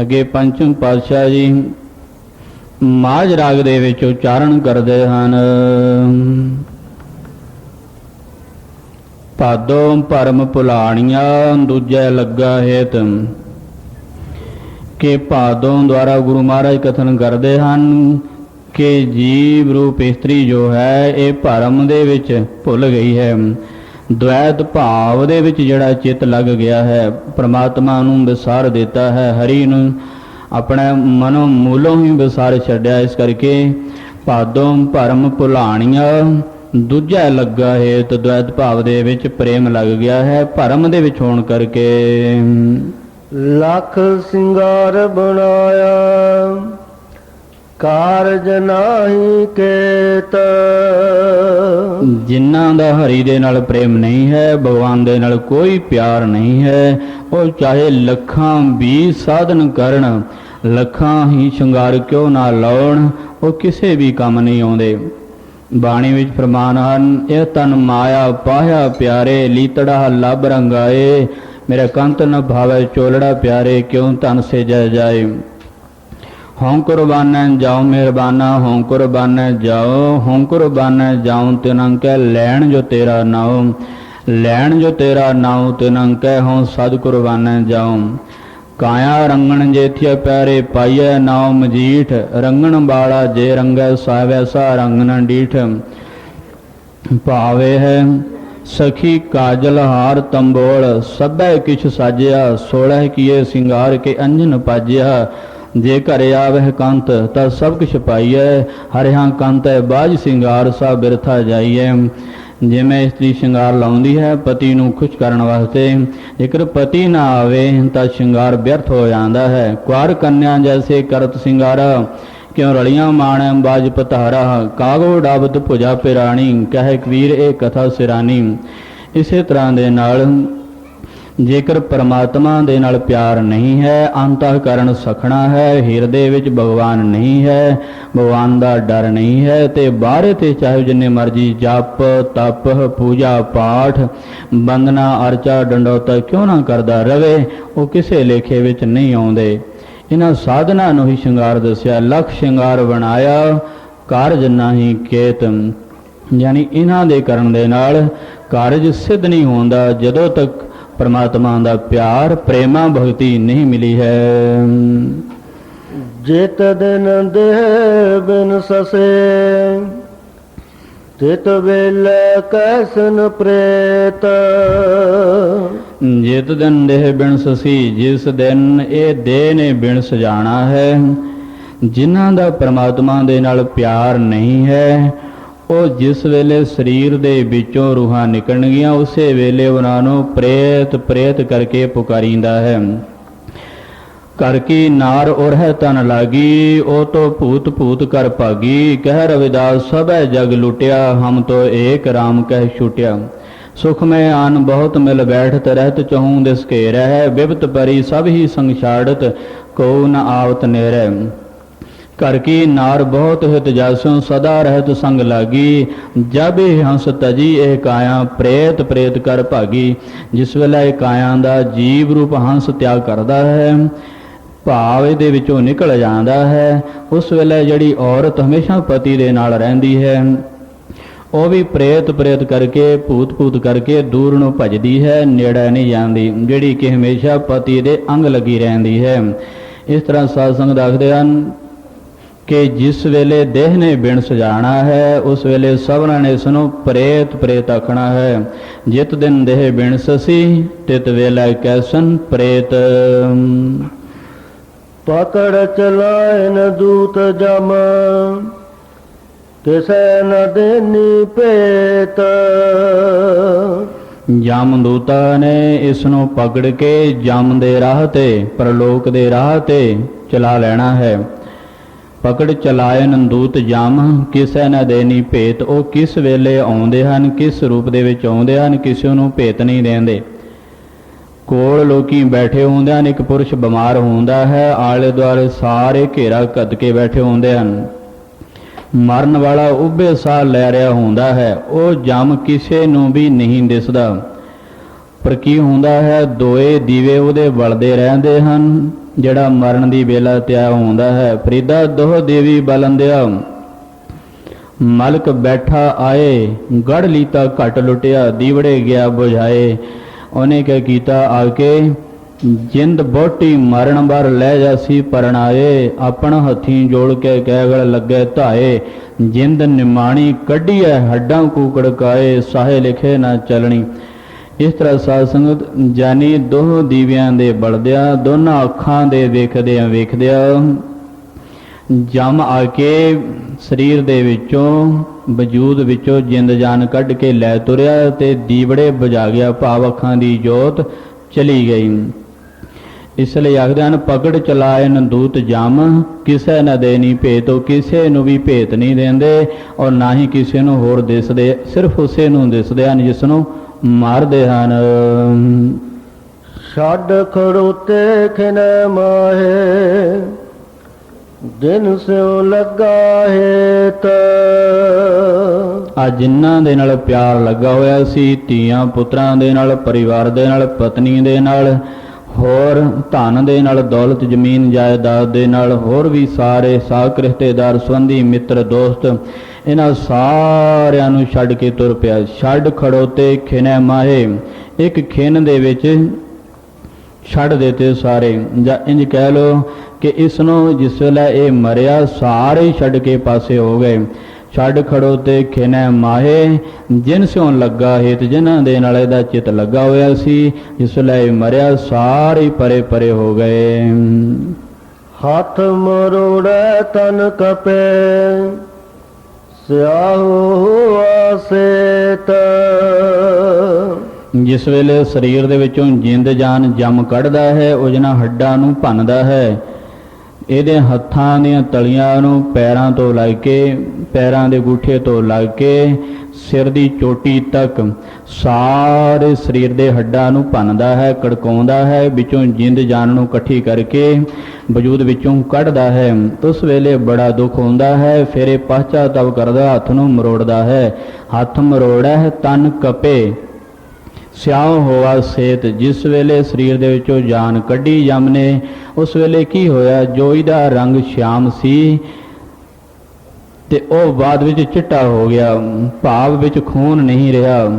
ਅੱਗੇ ਪੰਚਮ ਪਾਤਸ਼ਾਹ ਜੀ ਮਾਝ ਰਾਗ ਦੇ ਵਿੱਚ ਉਚਾਰਨ ਕਰਦੇ ਹਨ, ਭਾਦੋ ਭਰਮ ਭੁਲਾਣੀਆਂ ਦੂਜੈ ਲੱਗਾ ਹੇਤ। ਕਿ ਭਾਦੋਂ ਦੁਆਰਾ ਗੁਰੂ ਮਹਾਰਾਜ ਕਥਨ ਕਰਦੇ ਹਨ ਕਿ ਜੀਵ ਰੂਪ ਇਸਤਰੀ ਜੋ ਹੈ ਇਹ ਭਰਮ ਦੇ ਵਿੱਚ ਭੁੱਲ ਗਈ ਹੈ। ਦ્વੈਤ ਭਾਵ ਦੇ ਵਿੱਚ ਜਿਹੜਾ ਚਿੱਤ ਲੱਗ ਗਿਆ ਹੈ, ਪ੍ਰਮਾਤਮਾ ਨੂੰ ਵਿਸਾਰ ਦਿੱਤਾ ਹੈ, ਹਰੀ ਨੂੰ ਆਪਣੇ ਮਨੋਂ ਮੂਲੋਂ ਹੀ ਵਿਸਾਰ ਛੱਡਿਆ। ਇਸ ਕਰਕੇ ਭਾਦੋਂ ਭਰਮ ਭੁਲਾਣੀਆਂ ਦੂਜਾ ਲੱਗਾ ਹੈ। ਤਾਂ ਦ્વੈਤ ਭਾਵ ਦੇ ਵਿੱਚ ਪ੍ਰੇਮ ਲੱਗ ਗਿਆ ਹੈ, ਭਰਮ ਦੇ ਵਿੱਚ ਹੋਣ ਕਰਕੇ। ਲੱਖ ਸਿੰਗਾਰ ਬਣਾਇਆ ਕਾਰਜ ਨਾਹੀ ਕੇਤ। ਜਿਨ੍ਹਾਂ ਦਾ ਹਰੀ ਦੇ ਨਾਲ ਪ੍ਰੇਮ ਨਹੀਂ ਹੈ, ਭਗਵਾਨ ਦੇ ਨਾਲ ਕੋਈ ਪਿਆਰ ਨਹੀਂ ਹੈ, ਉਹ ਚਾਹੇ ਲੱਖਾਂ ਵੀ ਸਾਧਨ ਕਰਨ, ਲੱਖਾਂ ਹੀ ਸ਼ਿੰਗਾਰ ਕਿਉਂ ਨਾ ਲਾਉਣ, ਉਹ ਕਿਸੇ ਵੀ ਕੰਮ ਨਹੀਂ ਆਉਂਦੇ। ਬਾਣੀ ਵਿੱਚ ਫਰਮਾਨ ਹਨ, ਇਹ ਤਨ ਮਾਇਆ ਪਾਹਿਆ ਪਿਆਰੇ, ਲੀਤੜਾ ਲੱਭ ਰੰਗਾਏ, ਮੇਰੇ ਕੰਤ ਨ ਭਾਵੇ ਚੋਲੜਾ ਪਿਆਰੇ, ਕਿਉਂ ਤਨ ਸੇਜੈ ਜਾਏ। ਹੋਂ ਕੁਰਬਾਨੈ ਜਾਉ ਮਿਹਰਬਾਨਾ, ਹੋਂ ਕੁਰਬਾਨੈ ਜਾਉ, ਹੋਂ ਕੁਰਬਾਨੈ ਜਾਉ ਤਿਨੰਕੈ, ਲੈਣ ਜੋ ਤੇਰਾ ਨਾਉ, ਲੈਣ ਜੋ ਤੇਰਾ ਨਾਉ ਤਿਨੰਕੈ, ਹੋਂ ਸਦ ਕੁਰਬਾਨੈ ਜਾਉ। ਕਾਇਆ ਰੰਗਣ ਜੇਥਿਆ ਪਿਆਰੇ, ਪਾਈਐ ਨਾਉ ਮਜੀਠ, ਰੰਗਣ ਬਾਲਾ ਜੇ ਰੰਗੈ, ਸਾਹਿਬੈ ਸਾ ਰੰਗ ਨ ਡੀਠ। ਭਾਵੇ ਹੈ ਸਖੀ ਕਾਜਲ ਹਾਰ ਤੰਬੋਲ, ਸਭੈ ਕਿਛ ਸਾਜਿਆ, 16 ਕੀਏ ਸਿੰਗਾਰ ਕੇ ਅੰਜਨ ਪਾਜਿਆ। ਜੇ ਘਰ ਆਵਹਿ ਕੰਤ ਤਾਂ ਸਭ ਕੁਛ ਪਾਈਐ। ਹਰਿਆ ਕੰਤ ਹੈ ਬਾਝ ਸਿੰਗਾਰ ਸਭ ਬਿਰਥਾ ਜਾਈਐ। ਜਿਵੇਂ ਇਸਤਰੀ ਸ਼ਿੰਗਾਰ ਲਾਉਂਦੀ ਹੈ ਪਤੀ ਨੂੰ ਖੁਸ਼ ਕਰਨ ਵਾਸਤੇ, ਜੇਕਰ ਪਤੀ ਨਾ ਆਵੇ ਤਾਂ ਸ਼ਿੰਗਾਰ ਵਿਅਰਥ ਹੋ ਜਾਂਦਾ ਹੈ। ਕੁਆਰ ਕੰਨਿਆ ਜੈਸੇ ਕਰਤ ਸਿੰਗਾਰਾ, ਕਿਉ ਰਲੀਆਂ ਮਾਣੈ ਬਾਜ ਪਤਾਰਾ। ਕਾਗੋ ਡਾਬਤ ਭੁਜਾ ਪਿਰਾਣੀ, ਕਹੇ ਕਬੀਰ ਇਹ ਕਥਾ ਸਿਰਾਨੀ। ਇਸੇ ਤਰ੍ਹਾਂ ਦੇ ਨਾਲ ਜੇਕਰ ਪਰਮਾਤਮਾ ਦੇ ਨਾਲ ਪਿਆਰ ਨਹੀਂ ਹੈ, ਅੰਤःਕਰਨ ਸਖਣਾ ਹੈ, ਹਿਰਦੇ ਵਿੱਚ ਭਗਵਾਨ ਨਹੀਂ ਹੈ, ਭਗਵਾਨ ਦਾ ਡਰ ਨਹੀਂ ਹੈ, ਤੇ ਬਾਹਰੇ ਤੇ ਚਾਹੇ ਜਿੰਨੇ ਮਰਜੀ ਜਪ ਤਪ ਪੂਜਾ ਪਾਠ ਬੰਦਨਾ ਅਰਚਾ ਡੰਡੋਤਾ ਕਿਉਂ ਨਾ ਕਰਦਾ ਰਵੇ, ਉਹ ਕਿਸੇ ਲੇਖੇ ਵਿੱਚ ਨਹੀਂ ਆਉਂਦੇ। ਇਹਨਾਂ ਸਾਧਨਾ ਨੂੰ ਹੀ ਸ਼ਿੰਗਾਰ ਦੱਸਿਆ। ਲੱਖ ਸ਼ਿੰਗਾਰ ਬਣਾਇਆ ਕਾਰਜ ਨਾਹੀ ਕੇਤ, ਯਾਨੀ ਇਹਨਾਂ ਦੇ ਕਰਨ ਦੇ ਨਾਲ ਕਾਰਜ ਸਿੱਧ ਨਹੀਂ ਹੁੰਦਾ ਜਦੋਂ ਤੱਕ ਪਰਮਾਤਮਾ ਦਾ ਪਿਆਰ ਪ੍ਰੇਮਾ ਭਗਤੀ ਨਹੀਂ ਮਿਲੀ ਹੈ। ਜਿਤ ਦਿਨ ਦੇਹ ਬਿਨ ਸਸੇ, ਤਿਤ ਵੇਲੇ ਕੈਸਨ ਪ੍ਰੇਤ। ਜਿਤ ਦਿਨ ਦੇਹ ਬਿਨ ਸਸੀ, ਜਿਸ ਦਿਨ ਇਹ ਦੇਹ ਨੇ ਬਿਨ ਸਜਾਣਾ ਹੈ, ਜਿਨ੍ਹਾਂ ਦਾ ਪਰਮਾਤਮਾ ਦੇ ਨਾਲ ਪਿਆਰ ਨਹੀਂ ਹੈ, ਉਹ ਜਿਸ ਵੇਲੇ ਸਰੀਰ ਦੇ ਵਿੱਚੋਂ ਰੂਹਾਂ ਨਿਕਲਣਗੀਆਂ ਉਸੇ ਵੇਲੇ ਉਹਨਾਂ ਨੂੰ ਪ੍ਰੇਤ ਪ੍ਰੇਤ ਕਰਕੇ ਪੁਕਾਰੀਂਦਾ ਹੈ। ਕਰ ਕੀ ਨਾਰ ਉਰਹਿ ਤਨ ਲਾਗੀ, ਉਹ ਤੋ ਭੂਤ ਭੂਤ ਕਰ ਭਾਗੀ। ਕਹਿ ਰਵਿਦਾਸ ਸਭੈ ਜਗ ਲੁਟਿਆ, ਹਮ ਤੋ ਏਕ ਰਾਮ ਕਹਿ ਛੁਟਿਆ। ਸੁਖ ਮੈਂ ਆਨ ਬਹੁਤ ਮਿਲ ਬੈਠਤ, ਰਹਿਤ ਚਹੂੰ ਦਿਸ ਘੇਰੈ ਹੈ। ਬਿਪਤ ਪਰੀ ਸਭ ਹੀ ਸੰਗ ਛਾੜਤ, ਕੋ ਨ ਆਵਤ ਨੇਰੈ। ਕਰ ਕੀ ਨਾਰ ਬਹੁਤ ਹਿਤ ਜਾਸੋਂ, ਸਦਾ ਰਹਿਤ ਸੰਗ ਲਾਗੀ। ਜਬ ਇਹ ਹੰਸ ਤਜੀ ਇਹ ਕਾਇਆ, ਪ੍ਰੇਤ ਪ੍ਰੇਤ ਕਰ ਭਾਗੀ। ਜਿਸ ਵੇਲੇ ਇਹ ਕਾਇਆ ਦਾ ਜੀਵ ਰੂਪ ਹੰਸ ਤਿਆਗ ਕਰਦਾ ਹੈ, ਭਾਵ ਇਹਦੇ ਵਿੱਚੋਂ ਨਿਕਲ ਜਾਂਦਾ ਹੈ, ਉਸ ਵੇਲੇ ਜਿਹੜੀ ਔਰਤ ਹਮੇਸ਼ਾ ਪਤੀ ਦੇ ਨਾਲ ਰਹਿੰਦੀ ਹੈ, ਉਹ ਵੀ ਪ੍ਰੇਤ ਪ੍ਰੇਤ ਕਰਕੇ ਭੂਤ ਭੂਤ ਕਰਕੇ ਦੂਰ ਨੂੰ ਭਜਦੀ ਹੈ, ਨੇੜੇ ਨਹੀਂ ਜਾਂਦੀ, ਜਿਹੜੀ ਕਿ ਹਮੇਸ਼ਾ ਪਤੀ ਦੇ ਅੰਗ ਲੱਗੀ ਰਹਿੰਦੀ ਹੈ। ਇਸ ਤਰ੍ਹਾਂ ਸਾਧ ਸੰਗਤ ਦੱਸਦੇ ਹਨ ਕਿ ਜਿਸ ਵੇਲੇ ਦੇਹ ਨੇ ਬਿਨ ਸਜਾਣਾ ਹੈ, ਉਸ ਵੇਲੇ ਸਭਨਾਂ ਨੇ ਇਸ ਨੂੰ ਪ੍ਰੇਤ ਪ੍ਰੇਤ ਆਖਣਾ ਹੈ। ਜਿਤ ਦਿਨ ਦੇਹ ਬਿਨ ਸਸੀ, ਤਿਤ ਵੇਲੇ ਕੈਸਨ ਪ੍ਰੇਤ। ਪਕੜ ਚਲਾਇਨ ਦੂਤ ਜਮ, ਤਿਸੈ ਨ ਦੇਨੀ ਭੇਤ। ਜਮ ਦੂਤਾਂ ਨੇ ਇਸ ਨੂੰ ਪਕੜ ਕੇ ਜਮ ਦੇ ਰਾਹ ਤੇ, ਪਰਲੋਕ ਦੇ ਰਾਹ ਤੇ ਚਲਾ ਲੈਣਾ ਹੈ। ਪਕੜ ਚਲਾਇਨ ਦੂਤ ਜਮ, ਕਿਸੇ ਨਾ ਦੇਣੀ ਭੇਤ। ਉਹ ਕਿਸ ਵੇਲੇ ਆਉਂਦੇ ਹਨ, ਕਿਸ ਰੂਪ ਦੇ ਵਿੱਚ ਆਉਂਦੇ ਹਨ, ਕਿਸੇ ਨੂੰ ਭੇਤ ਨਹੀਂ ਦੇਂਦੇ। ਕੋਲ ਲੋਕੀ ਬੈਠੇ ਹੁੰਦੇ ਹਨ, ਇੱਕ ਪੁਰਸ਼ ਬਿਮਾਰ ਹੁੰਦਾ ਹੈ, ਆਲੇ ਦੁਆਲੇ ਸਾਰੇ ਘੇਰਾ ਕੱਦ ਕੇ ਬੈਠੇ ਹੁੰਦੇ ਹਨ, ਮਰਨ ਵਾਲਾ ਉੱਭੇ ਸਾਹ ਲੈ ਰਿਹਾ ਹੁੰਦਾ ਹੈ, ਉਹ ਜਮ ਕਿਸੇ ਨੂੰ ਵੀ ਨਹੀਂ ਦਿਸਦਾ। ਪਰ ਕੀ ਹੁੰਦਾ ਹੈ, ਦੋਏ ਦੀਵੇ ਉਹਦੇ ਬਲਦੇ ਰਹਿੰਦੇ ਹਨ ਜਿਹੜਾ ਮਰਨ ਦੀ ਵੇਲਾ ਤਿਆਰ ਹੁੰਦਾ ਹੈ। ਫਰੀਦਾ ਦੋਹ ਦੇਵੀ ਬਲੰਦਿਆ, ਮਲਕ ਬੈਠਾ ਆਏ, ਗੜ ਲੀਤਾ ਘਟ ਲੁੱਟਿਆ, ਦੀਵੜੇ ਗਿਆ ਬੁਝਾਏ। ਉਹਨੇ ਕਿਆ ਕੀਤਾ, ਆ ਕੇ ਜਿੰਦ ਬੋਟੀ ਮਰਨ ਬਰ ਲੈ ਜਾਸੀ ਪਰਣਾਏ। ਆਪਣਾ ਹੱਥੀਂ ਜੋੜ ਕੇ ਕਹਿਗਲ ਲੱਗੇ ਧਾਏ, ਜਿੰਦ ਨਿਮਾਣੀ ਕੱਢੀਐ ਹੱਡਾਂ ਕੂਕੜਕਾਏ, ਸਾਹੇ ਲਿਖੇ ਨਾ ਚਲਣੀ। ਇਸ ਤਰ੍ਹਾਂ ਸਾਧ ਸੰਗਤ ਜਾਨੀ ਦੋਹ ਦੀਵਿਆਂ ਦੇ ਬਲਦਿਆਂ, ਦੋਨਾਂ ਅੱਖਾਂ ਦੇ ਵੇਖਦਿਆਂ ਵੇਖਦਿਆਂ ਜਮ ਆ ਕੇ ਸਰੀਰ ਦੇ ਵਿੱਚੋਂ ਵਜੂਦ ਵਿੱਚੋਂ ਜਿੰਦ ਜਾਨ ਕੱਢ ਕੇ ਲੈ ਤੁਰਿਆ ਤੇ ਦੀਵੜੇ ਬੁਝਾ ਗਿਆ, ਭਾਵ ਅੱਖਾਂ ਦੀ ਜੋਤ ਚਲੀ ਗਈ। ਇਸ ਲਈ ਆਖਦੇ ਹਨ ਪਕੜ ਚਲਾਇਨ ਦੂਤ ਜਮ, ਕਿਸੇ ਨਾ ਦੇਣੀ ਭੇਤ। ਉਹ ਕਿਸੇ ਨੂੰ ਵੀ ਭੇਤ ਨਹੀਂ ਦਿੰਦੇ ਔਰ ਨਾ ਹੀ ਕਿਸੇ ਨੂੰ ਹੋਰ ਦਿਸਦੇ, ਸਿਰਫ ਉਸੇ ਨੂੰ ਦਿਸਦੇ ਹਨ ਜਿਸ ਨੂੰ ਮਾਰਦੇ ਹਨ। ਛੱਡ ਖੜੋਤੇ ਖਿਨੈ ਮਾਹੇ, ਦਿਨ ਸਿਉ ਲੱਗਾ ਹੇਤ। ਆ ਜਿਨ੍ਹਾਂ ਦੇ ਨਾਲ ਪਿਆਰ ਲੱਗਾ ਹੋਇਆ ਸੀ, ਧੀਆਂ ਪੁੱਤਰਾਂ ਦੇ ਨਾਲ, ਪਰਿਵਾਰ ਦੇ ਨਾਲ, ਪਤਨੀ ਦੇ ਨਾਲ, ਹੋਰ ਧਨ ਦੇ ਨਾਲ, ਦੌਲਤ ਜ਼ਮੀਨ ਜਾਇਦਾਦ ਦੇ ਨਾਲ, ਹੋਰ ਵੀ ਸਾਰੇ ਸਾਕ ਰਿਸ਼ਤੇਦਾਰ ਸੰਬੰਧੀ ਮਿੱਤਰ ਦੋਸਤ, ਇਹਨਾਂ ਸਾਰਿਆਂ ਨੂੰ ਛੱਡ ਕੇ ਤੁਰ ਪਿਆ। ਛੱਡ ਖੜੋਤੇ ਖਿਨੈ ਮਾਹੇ, ਇੱਕ ਖਿਨ ਦੇ ਵਿੱਚ ਛੱਡ ਦਿੱਤੇ ਸਾਰੇ, ਜਾਂ ਇੰਜ ਕਹਿ ਲੋ ਕਿ ਇਸ ਨੂੰ ਜਿਸ ਵੇਲੇ ਇਹ ਮਰਿਆ ਸਾਰੇ ਛੱਡ ਕੇ ਪਾਸੇ ਹੋ ਗਏ। ਛੱਡ ਖੜੋਤੇ ਖਿਨੈ ਮਾਹੇ, ਜਿਨ ਸਿਉ ਲੱਗਾ ਹੇਤ, ਜਿਨ੍ਹਾਂ ਦੇ ਨਾਲ ਇਹਦਾ ਚਿੱਤ ਲੱਗਾ ਹੋਇਆ ਸੀ, ਜਿਸ ਵੇਲੇ ਇਹ ਮਰਿਆ ਸਾਰੇ ਪਰੇ ਪਰੇ ਹੋ ਗਏ। ਹੱਥ ਮਰੋੜੈ ਤਨ ਕਪੈ ਸਿਆਹੋ ਆਸੇਤ। ਜਿਸ ਵੇਲੇ ਸਰੀਰ ਦੇ ਵਿੱਚੋਂ ਜਿੰਦ ਜਾਨ ਜੰਮ ਕੱਢਦਾ ਹੈ, ਉਜਨਾ ਹੱਡਾਂ ਨੂੰ ਭੰਨਦਾ ਹੈ। ਇਹਦੇ ਹੱਥਾਂ ਦੀਆਂ ਤਲੀਆਂ ਨੂੰ ਪੈਰਾਂ ਤੋਂ ਲੱਗ ਕੇ, ਪੈਰਾਂ ਦੇ ਗੂਠੇ ਤੋਂ ਲੱਗ ਕੇ ਸਿਰ ਦੀ ਚੋਟੀ ਤੱਕ ਸਾਰੇ ਸਰੀਰ ਦੇ ਹੱਡਾਂ ਨੂੰ ਭੰਨਦਾ ਹੈ, ਕੜਕਾਉਂਦਾ ਹੈ, ਵਿੱਚੋਂ ਜਿੰਦ ਜਾਨ ਨੂੰ ਇਕੱਠੀ ਕਰਕੇ ਵਜੂਦ ਵਿੱਚੋਂ ਕੱਢਦਾ ਹੈ। ਉਸ ਵੇਲੇ ਬੜਾ ਦੁੱਖ ਹੁੰਦਾ ਹੈ। ਫਿਰ ਇਹ ਪਛਤਾਵਾ ਕਰਦਾ, ਹੱਥ ਨੂੰ ਮਰੋੜਦਾ ਹੈ। ਹੱਥ ਮਰੋੜਾ ਹੈ ਤਨ ਕਪੇ ਸਿਆਹ ਹੋਆ ਸੇਤ। ਜਿਸ ਵੇਲੇ ਸਰੀਰ ਦੇ ਵਿੱਚੋਂ ਜਾਨ ਕੱਢੀ ਜਮ ਨੇ, ਉਸ ਵੇਲੇ ਕੀ ਹੋਇਆ, ਜੋ ਇਹਦਾ ਰੰਗ ਸ਼ਿਆਮ ਸੀ ਤੇ ਉਹ ਬਾਅਦ ਵਿੱਚ ਚਿੱਟਾ ਹੋ ਗਿਆ, ਭਾਵ ਵਿੱਚ ਖੂਨ ਨਹੀਂ ਰਿਹਾ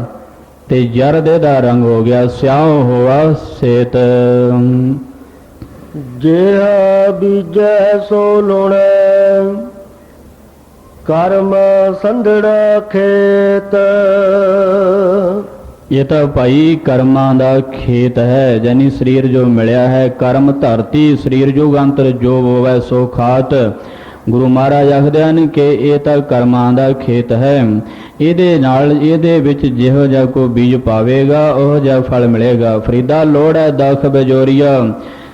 ਤੇ ਜਰਦ ਦਾ ਰੰਗ ਹੋ ਗਿਆ, ਸਿਆਹ ਹੋਆ ਸੇਤ। ਜਿਹਾ ਬੀਜੈ ਸੋ ਲੁਣੈ ਕਰਮ ਸੰਧੜਾ ਖੇਤ। ਇਹ ਤਾਂ ਭਾਈ ਕਰਮਾਂ ਦਾ ਖੇਤ ਹੈ, ਜਾਨੀ ਸਰੀਰ ਜੋ ਮਿਲਿਆ ਹੈ, ਕਰਮ ਧਰਤੀ ਸਰੀਰ ਜੁਗੰਤਰ ਜੋ ਹੋਵੇ ਸੋ ਖਾਤ। ਗੁਰੂ ਮਹਾਰਾਜ ਆਖਦੇ ਹਨ ਕਿ ਇਹ ਤਾਂ ਕਰਮਾਂ ਦਾ ਖੇਤ ਹੈ। ਇਹਦੇ ਨਾਲ, ਇਹਦੇ ਵਿੱਚ ਜਿਹੋ ਜਿਹਾ ਕੋਈ ਬੀਜ ਪਾਵੇਗਾ ਉਹ ਜਿਹਾ ਫਲ ਮਿਲੇਗਾ। ਫਰੀਦਾ ਲੋੜ ਹੈ ਦਖ ਬਜੋਰੀਆ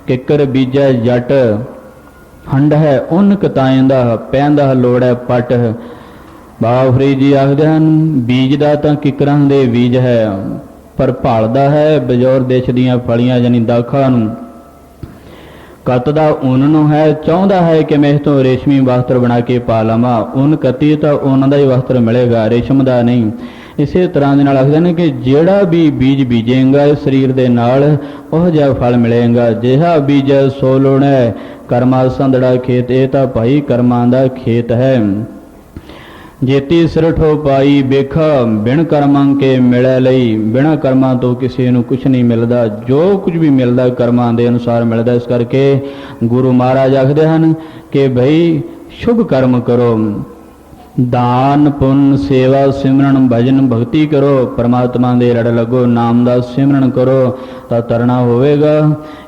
ਕਿੱਕਰ ਬੀਜੈ ਜੱਟ ਹੰਡ ਹੈ ਉਨ ਕਤਾਇੰਦਾ ਪੈਂਦਾ ਲੋੜ ਹੈ ਪਟ। ਬਾਬਾ ਫਰੀਦ ਜੀ ਆਖਦੇ ਹਨ ਬੀਜ ਦਾ ਤਾਂ ਕਿੱਕਰਾਂ ਦੇ ਬੀਜ ਹੈ, ਪਰ ਭਾਲਦਾ ਹੈ ਬਜੌਰ ਦੇਸ਼ ਦੀਆਂ ਫਲੀਆਂ ਜਾਨੀ ਦਾਖਾਂ ਨੂੰ। ਕੱਤਦਾ ਉੱਨ ਨੂੰ ਹੈ, ਚਾਹੁੰਦਾ ਹੈ ਕਿ ਮੈਂ ਇਸ ਤੋਂ ਰੇਸ਼ਮੀ ਵਸਤਰ ਬਣਾ ਕੇ ਪਾ ਲਵਾਂ। ਉੱਨ ਕੱਤੀ ਤਾਂ ਉਹਨਾਂ ਦਾ ਹੀ ਵਸਤਰ ਮਿਲੇਗਾ, ਰੇਸ਼ਮ ਦਾ ਨਹੀਂ। ਇਸੇ ਤਰ੍ਹਾਂ ਦੇ ਨਾਲ ਆਖਦੇ ਨੇ ਕਿ ਜਿਹੜਾ ਵੀ ਬੀਜ ਬੀਜੇਗਾ ਇਸ ਸਰੀਰ ਦੇ ਨਾਲ ਉਹ ਜਿਹਾ ਫਲ ਮਿਲੇਗਾ। ਜਿਹਾ ਬੀਜ ਸੋ ਲੋੜੈ ਕਰਮਾ ਸੰਧੜਾ ਖੇਤ। ਇਹ ਤਾਂ ਭਾਈ ਕਰਮਾਂ ਦਾ ਖੇਤ ਹੈ। ਜੇਤੀ ਸਿਰ ਠੋ ਪਾਈ ਵੇਖਾ ਬਿਨ ਕਰਮਾਂ ਕੇ ਮਿਲੈ ਲਈ। ਬਿਨਾਂ ਕਰਮਾਂ ਤੋਂ ਕਿਸੇ ਨੂੰ ਕੁਛ ਨਹੀਂ ਮਿਲਦਾ, ਜੋ ਕੁਝ ਵੀ ਮਿਲਦਾ ਕਰਮਾਂ ਦੇ ਅਨੁਸਾਰ ਮਿਲਦਾ। ਇਸ ਕਰਕੇ ਗੁਰੂ ਮਹਾਰਾਜ ਆਖਦੇ ਹਨ ਕਿ ਭਈ ਸ਼ੁਭ ਕਰਮ ਕਰੋ, ਦਾਨ ਪੁੰਨ ਸੇਵਾ ਸਿਮਰਨ ਭਜਨ ਭਗਤੀ ਕਰੋ, ਪਰਮਾਤਮਾ ਦੇ ਲੜ ਲੱਗੋ, ਨਾਮ ਦਾ ਸਿਮਰਨ ਕਰੋ ਤਾਂ ਤਰਨਾ ਹੋਵੇਗਾ।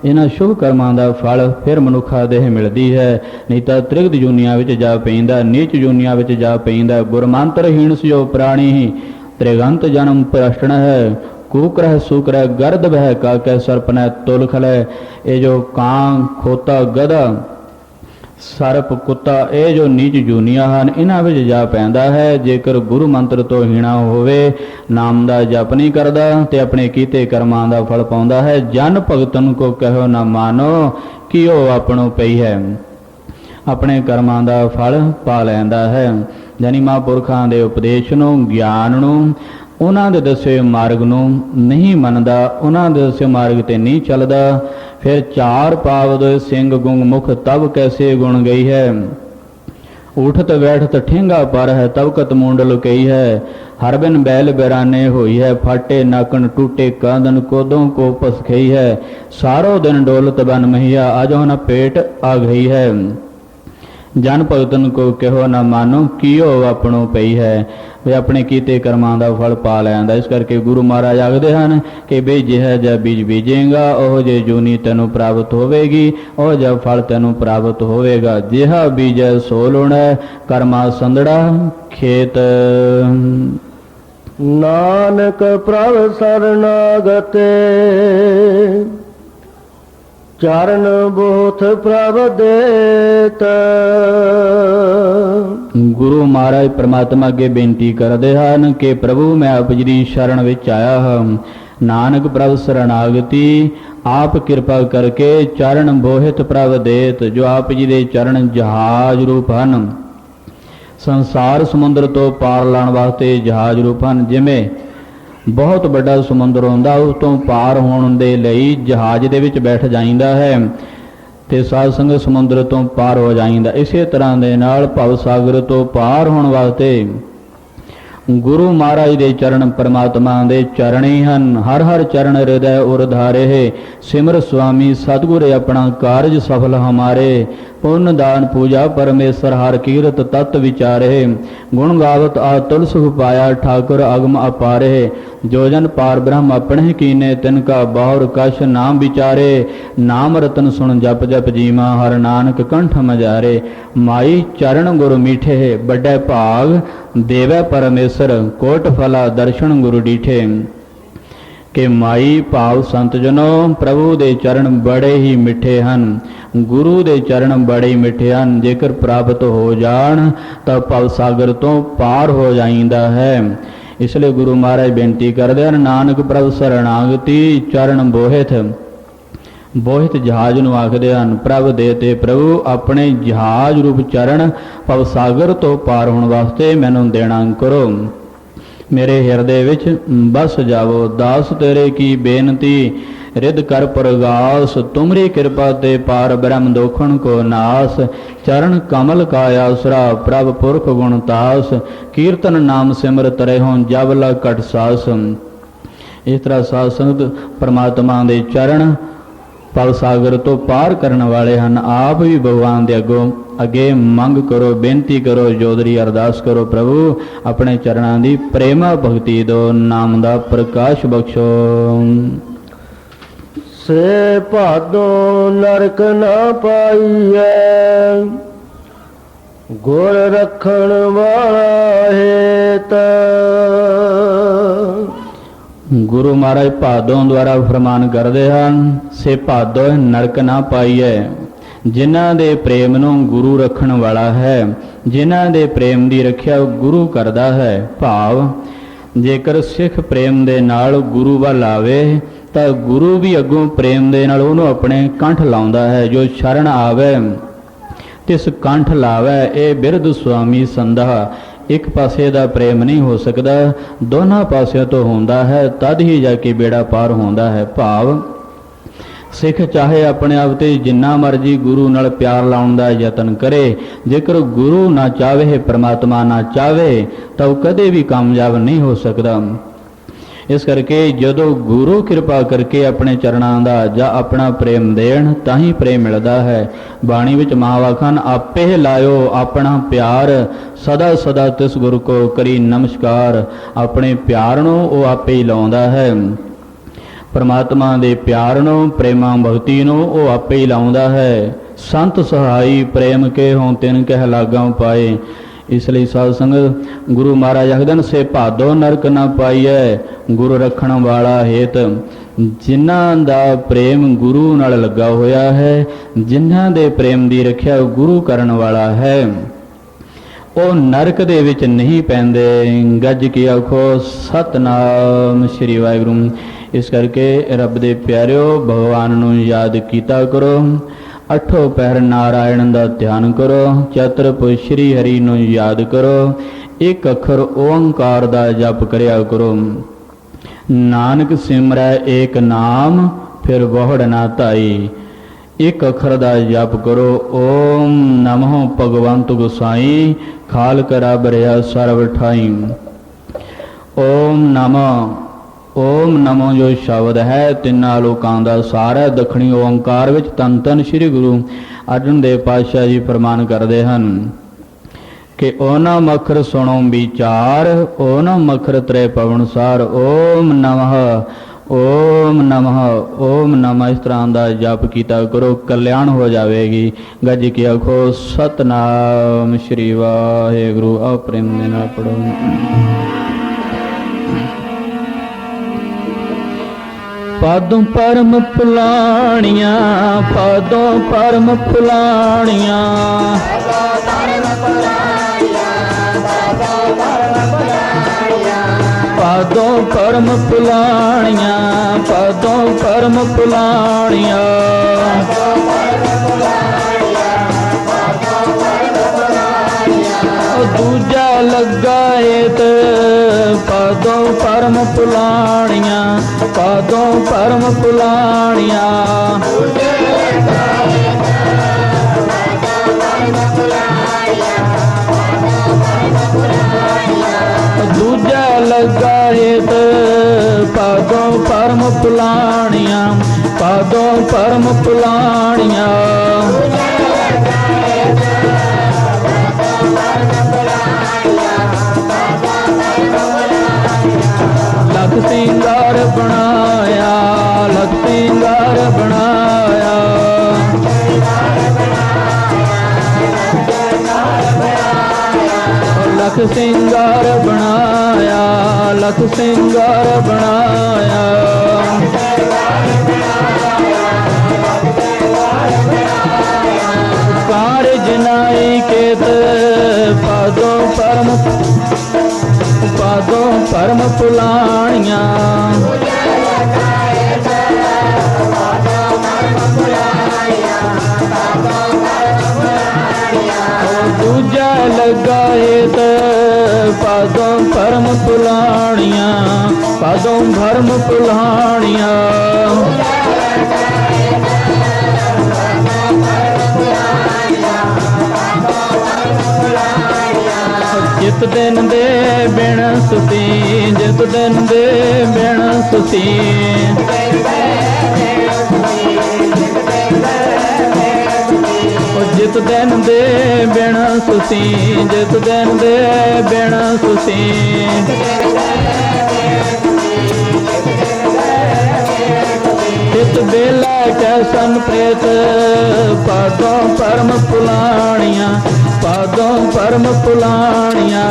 ਇਹਨਾਂ ਸ਼ੁਭ ਕਰਮਾਂ ਦਾ ਫਲ ਫਿਰ ਮਨੁੱਖਾ ਦੇਹ ਮਿਲਦੀ ਹੈ, ਨਹੀਂ ਤਾਂ ਤ੍ਰਿਗਤ ਜੂਨੀਆਂ ਵਿੱਚ ਜਾ ਪੈਂਦਾ, ਨੀਚ ਜੂਨੀਆਂ ਵਿੱਚ ਜਾ ਪੈਂਦਾ। ਗੁਰਮੰਤਰਹੀਣ ਸਿਓ ਪ੍ਰਾਣੀ ਤ੍ਰਿਗੰਤ ਜਨਮ ਪ੍ਰਸ਼ਟਣ ਹੈ। ਕੂਕਰਹਿ ਸੂਕਰਹਿ ਗਰਦ ਬਹਿ ਕਾਕੈ ਸਰਪਨੈ ਤੁਲ ਖਲੈ। ਇਹ ਜੋ ਕਾਂ ਖੋਤਾ ਗਧਾ ਸਰਪ ਕੁੱਤਾ ਇਹ ਜੋ ਨੀਚ ਜੂਨੀਆਂ ਹਨ ਇਹਨਾਂ ਵਿੱਚ ਜਾ ਪੈਂਦਾ ਹੈ। ਜੇਕਰ ਗੁਰੂ ਮੰਤਰ ਤੋਂ ਹੀਣਾ ਹੋਵੇ, ਨਾਮ ਦਾ ਜਪ ਨਹੀਂ ਕਰਦਾ ਤੇ ਆਪਣੇ ਕੀਤੇ ਕਰਮਾਂ ਦਾ ਫਲ ਪਾਉਂਦਾ ਹੈ। ਜਨ ਭਗਤਨ ਕੋ ਕਹਿਓ ਨਾ ਮਾਨੋ ਕਿ ਉਹ ਆਪਣੋ ਪਈ ਹੈ, ਆਪਣੇ ਕਰਮਾਂ ਦਾ ਫਲ ਪਾ ਲੈਂਦਾ ਹੈ। ਜਾਨੀ ਮਹਾਂਪੁਰਖਾਂ ਦੇ ਉਪਦੇਸ਼ ਨੂੰ, ਗਿਆਨ ਨੂੰ, ਉਹਨਾਂ ਦੇ ਦੱਸੇ ਮਾਰਗ ਨੂੰ ਨਹੀਂ ਮੰਨਦਾ, ਉਹਨਾਂ ਦੇ ਦੱਸੇ ਮਾਰਗ ਤੇ ਨਹੀਂ ਚੱਲਦਾ। ਫਿਰ ਚਾਰ ਪਾਵਦ ਸਿੰਘ ਗੁੰਗ ਮੁਖ ਤਬ ਕੈਸੇ ਗੁਣ ਗਈ ਹੈ। ਉਠਤ ਬੈਠਤ ਠੇਂਗਾ ਪਰ ਹੈ ਤਬ ਕਤ ਮੁੰਡਲ ਕਈ ਹੈ। ਹਰ ਬਿਨ ਬੈਲ ਬੈਰਾਨੇ ਹੋਈ ਹੈ ਫਾਟੇ ਨਾਕਣ ਟੂਟੇ ਕਾਂਦਨ ਕੋਦੋਂ ਕੋ ਪਸਖਈ ਹੈ। ਸਾਰੋ ਦਿਨ ਡੋਲਤ ਬਨ ਮਹੀਆ ਆਜੋ ਨ ਪੇਟ ਆ ਗਈ ਹੈ। ਜਨ ਭਗਤਨ ਕੋ ਕਿਹੋ ਨਾ ਮਾਨੋ ਕੀਓ ਆਪਣੋ ਪਈ ਹੈ। ਵੇ ਆਪਣੇ ਕੀਤੇ ਕਰਮਾਂ ਦਾ ਫਲ ਪਾ ਲੈਂਦਾ। ਇਸ ਕਰਕੇ ਗੁਰੂ ਮਹਾਰਾਜ ਆਖਦੇ ਹਨ ਕਿ ਬਈ ਜਿਹੜਾ ਜਿਹਾ ਬੀਜ ਬੀਜੇਗਾ ਉਹ ਜੇ ਜੂਨੀ ਤੈਨੂੰ ਪ੍ਰਾਪਤ ਹੋਵੇਗੀ, ਉਹ ਜਿਹਾ ਫਲ ਤੈਨੂੰ ਪ੍ਰਾਪਤ ਹੋਵੇਗਾ। ਜਿਹਾ ਬੀਜੈ ਸੋ ਲੋੜੈ ਕਰਮਾ ਸੰਧੜਾ ਖੇਤ। ਨਾਨਕ ਪ੍ਰਭ ਸਰਨਾਗਤੇ ਚਰਨ ਬੋਥ ਪ੍ਰਭ ਦੇਤ। ਗੁਰੂ ਮਹਾਰਾਜ ਪ੍ਰਮਾਤਮਾ ਅੱਗੇ ਬੇਨਤੀ ਕਰਦੇ ਹਨ ਕਿ ਪ੍ਰਭੂ ਮੈਂ ਆਪ ਜੀ ਦੀ ਸ਼ਰਨ ਵਿੱਚ ਆਇਆ ਹਾਂ। ਨਾਨਕ ਪ੍ਰਭ ਸਰਨਾਗਤੀ ਆਪ ਕਿਰਪਾ ਕਰਕੇ ਚਰਨ ਬੋਹਿਤ ਪ੍ਰਭ ਦੇਤ। ਜੋ ਆਪ ਜੀ ਦੇ ਚਰਨ ਜਹਾਜ਼ ਰੂਪ ਹਨ, ਸੰਸਾਰ ਸਮੁੰਦਰ ਤੋਂ ਪਾਰ ਲਾਉਣ ਵਾਸਤੇ ਜਹਾਜ਼ ਰੂਪ ਹਨ। ਜਿਵੇਂ ਬਹੁਤ ਵੱਡਾ ਸਮੁੰਦਰ ਹੁੰਦਾ, ਉਸ ਤੋਂ ਪਾਰ ਹੋਣ ਦੇ ਲਈ ਜਹਾਜ਼ ਦੇ ਵਿੱਚ ਬੈਠ ਜਾਂਦਾ ਹੈ ਤੇ ਸਾਧ ਸੰਗਤ ਸਮੁੰਦਰ ਤੋਂ ਪਾਰ ਹੋ ਜਾਂਦਾ। ਇਸੇ ਤਰ੍ਹਾਂ ਦੇ ਨਾਲ ਭਵ ਸਾਗਰ ਤੋਂ ਪਾਰ ਹੋਣ ਵਾਸਤੇ ਗੁਰੂ ਮਹਾਰਾਜ ਦੇ ਚਰਨ ਪਰਮਾਤਮਾ ਦੇ ਚਰਨ ਹੀ ਹਨ। ਹਰ ਹਰ ਚਰਨ ਹਿਰਦੈ ਉਰ ਧਾਰੇ, ਸਿਮਰ ਸੁਆਮੀ ਸਤਿਗੁਰ ਆਪਣਾ ਕਾਰਜ ਸਫਲ ਹਮਾਰੇ। पुण्य दान पूजा परमेश्वर हर कीरत तत् विचारे गुण गावत आ तुल सुख पाया ठाकुर अगम अपारे जो जन पार ब्रह्म अपने कीने तिनका बहुर कश नाम विचारे नाम रतन सुन जप जप जीमा हर नानक कंठ मजारे माई चरण गुरु मीठे बड़े भाग देवै परमेश्वर कोट फला दर्शन गुरु डीठे कि माई भाव संत जनो प्रभु दे चरण बड़े ही मिठे हन गुरु दे चरण बड़े ही मिठे हन जेकर प्राप्त हो जान तो भव सागर तो पार हो जाइंदा है। इसलिए गुरु महाराज बेनती करदे हन नानक प्रभु शरणागति चरण बोहित जहाज नूं आखदे हन प्रभ दे ते प्रभु अपने जहाज रूप चरण भव सागर तो पार होने वास्ते मैनूं देना करो मेरे हृदय विच बस जावो दास तेरे की बेनती रिद कर प्रगास तुमरी कृपा ते पार ब्रह्म दोखन को नास चरण कमल का आसरा प्रभ पुरख गुण तास कीर्तन नाम सिमरत रहो जब लग कट सास। इस तरह साध संगत परमात्मा दे चरण भव सागर तो पार करने वाले हैं। आप भी भगवान दे अगे मंग करो बेनती करो जोदरी अरदास करो प्रभु अपने चरणों की प्रेमा भक्ति दो नाम दा प्रकाश बख्शो। से भादो नरक ना पाईए गुर रखण वाला हेत। गुरु महाराज भादों द्वारा फरमान करते हैं से भादो नरक ना पाईए जिन्हां दे प्रेम नूं गुरु रखण वाला है जिन्हां दे प्रेम की रखिया गुरु करदा है। भाव जेकर सिख प्रेम दे नाल गुरु वल आवे तां गुरु भी अगों प्रेम दे नाल उहनूं अपने कंठ लाउंदा है। जो शरण आवे तिस कंठ लावे ए बिरध स्वामी संधा। एक पासे दा प्रेम नहीं हो सकता दोनों पासों तो होंदा है तद ही जाके बेड़ा पार होंदा है। भाव सिख चाहे अपने आप ते जिन्ना मर्जी गुरु नाल प्यार लाउण दा यतन करे जेकर गुरु ना चाहे परमात्मा ना चाहे तो कदे भी कामयाब नहीं हो सकता। इस करके जदों गुरु कृपा करके अपने चरणों का जा अपना प्रेम देण तां ही प्रेम मिलता है। बाणी विच महावाखान आपे लायो अपना प्यार सदा सदा तिस गुरु को करी नमस्कार। अपने प्यार नूं वो आपे ही लाउंदा है परमात्मा दे प्यार नूं प्रेमा भगती नूं वो आपे ही लाउंदा है। संत सहाई प्रेम के हों तिन कह लागा पाए। इसलिए साध संगत गुरु महाराज आखदन से भादो नरक ना पाईए गुरु रखण वाला हेत। जिन्हां दा प्रेम गुरु नाल लगा होया है जिन्हां दे प्रेम दी रखिया गुरु करन वाला है ਉਹ नरक दे विच नहीं पैंदे। गज की आखो सतनाम श्री वाहिगुरू। इस करके रब दे प्यारिओ भगवान नूं याद कीता करो। अठो पहर नारायण दा ध्यान करो। चतुरपुर श्री हरि नूं याद करो। एक अखर ओंकार दा जप करिया करो। नानक सिमरै एक नाम फिर वहड़ ना धाई। एक अखर दा जप करो। ओम नमो भगवंत गोसाई खाल करा बरिया सर्व ठाई। ओम नमो जो शब्द है तिन्ना लोकां दा सार है। दखणी ओंकार विच तन तन श्री गुरु अर्जन देव पातशाह जी फरमान करते हैं कि ओनम अखर सुनो विचार ओनम अखर त्रै पवनसार। ओम नमः ओम नमः ओम नमः। इस तरह का जप किया करो कल्याण हो जाएगी। गज की आखो सतनाम श्री वाहिगुरू। आओ प्रेम दे नाल पढ़ो। पादों परम पुलाणिया पादों परम पुलाणिया पादों परम पुलाणिया पादों परम पुलाणिया। दूजा लगा एत पादों परम पुलाणिया पादों परम पुलाणिया। दूजा लगा एत पादों परम पुलाणिया पादों परम पुलाणिया। ਸਿੰਗਾਰ ਬਣਾਇਆ, ਲਖ ਸਿੰਗਾਰ ਬਣਾਇਆ। ਕਾਰਜ ਨਾਈ ਕੇਤ ਪਾਦੋਂ ਪਰਮ ਪੁਲਾਣੀਆਂ। ਦੂਜਾ ਲਗਾਏ ਤੇ ਪਾਦੋਂ ਪਰਮ ਪੁਲਾਣੀਆਂ, ਪਾਦੋਂ ਭਰਮ ਪੁਲਾਣੀਆਂ। ਜਿਤ ਦਿਨ ਦੇ ਬਿਨ ਸੁਤੀ, ਜਿਤ ਦਿਨ ਦੇ ਬਿਨ ਸੁਤੀ। ਜਿਤ ਦਿਨ ਦੇ ਬਿਨ ਸੁਤੀ, ਜਿਤ ਦਿਨ ਦੇ ਬਿਨ ਸੁਤੀ। ਤਿਤ ਬੇਲਾ ਕੈ ਸੰਪ੍ਰੇਤ ਪਾਦੋਂ ਪਰਮ ਪੁਲਾਣੀਆਂ, ਪਾਦੋਂ ਪਰਮ ਪੁਲਾਣੀਆਂ।